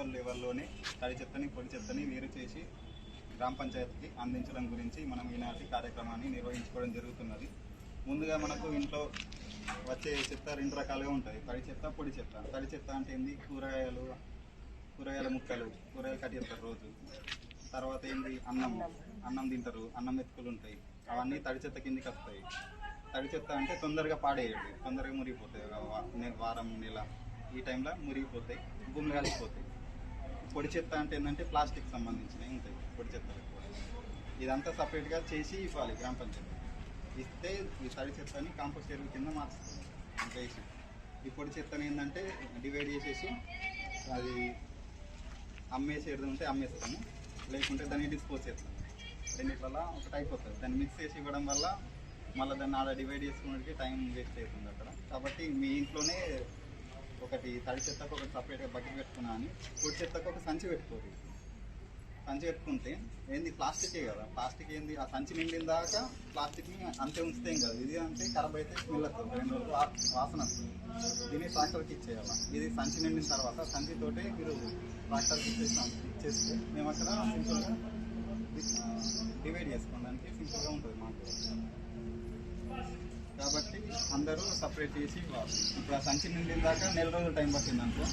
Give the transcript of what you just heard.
లెవెల్లోనే తడి చెత్తని పొడి చెత్తని వేరు చేసి గ్రామ పంచాయతీకి అందించడం గురించి మనం ఈనాటి కార్యక్రమాన్ని నిర్వహించుకోవడం జరుగుతున్నది. ముందుగా మనకు ఇంట్లో వచ్చే చెత్త రెండు రకాలుగా ఉంటుంది, తడి చెత్త పొడి చెత్త. తడి చెత్త అంటే ఏంది, కూరగాయల ముక్కలు, కూరగాయలు కట్ చేస్తారు రోజు. తర్వాత ఏంది, అన్నం తింటారు, అన్నం మెతుకులు ఉంటాయి, అవన్నీ తడి చెత్త కిందకి వస్తాయి. తడి చెత్త అంటే తొందరగా పాడేయండి, తొందరగా మురిగిపోతాయి, వారం నెల ఈ టైంలో మురిగిపోతాయి, భూమిలో కలిసిపోతాయి. పొడి చెత్త అంటే ఏంటంటే ప్లాస్టిక్ సంబంధించినవి ఉంటాయి పొడి చెత్తలు. ఇదంతా సపరేట్గా చేసి ఇవ్వాలి గ్రామ పంచాయతీ. ఇస్తే ఈ తడి చెత్తని కాంపోస్ట్ ఎరువు కింద మార్చుతుంది. ఇంకా ఈ పొడి చెత్తని ఏంటంటే డివైడ్ చేసేసి అది అమ్మేసేది ఉంటే అమ్మేస్తాము, లేకుంటే దాన్ని డిస్పోజ్ చేస్తాము. రెండిట్లలో ఒకటి అయిపోతుంది. దాన్ని మిక్స్ చేసి ఇవ్వడం వల్ల మళ్ళీ దాన్ని ఆడ డివైడ్ చేసుకున్నట్టుగా టైం వేస్ట్ అవుతుంది అక్కడ. కాబట్టి మీ ఇంట్లోనే ఒకటి తడి చెత్తకు ఒకటి సపరేట్గా బకెట్ పెట్టుకున్నా అని, పొడి చెత్తకు ఒక సంచి పెట్టుకోరు. సంచి పెట్టుకుంటే ఏంది, ప్లాస్టికే కదా, ప్లాస్టిక్ ఏంది, ఆ సంచి నిండిన దాకా ప్లాస్టిక్ని అంతే ఉంచుతాం కదా. ఇది అంటే ఖరాబ్ అయితే స్మెల్ వస్తుంది, 2 రోజులు వాసన వస్తుంది. దీన్ని ట్రాక్టర్కి ఇచ్చేయాలి. ఇది సంచి నిండిన తర్వాత సంచితోటే మీరు ట్రాక్టర్కి ఇచ్చేస్తే మేము అక్కడ సింపుల్గా డివైడ్ చేసుకోవడానికి సింపుల్గా ఉంటుంది మాకు. కాబట్టి అందరూ సపరేట్ చేసి ఇవ్వాలి. ఇప్పుడు ఆ సంచి నిండిన దాకా నెల రోజులు టైం పట్టింది అనుకో.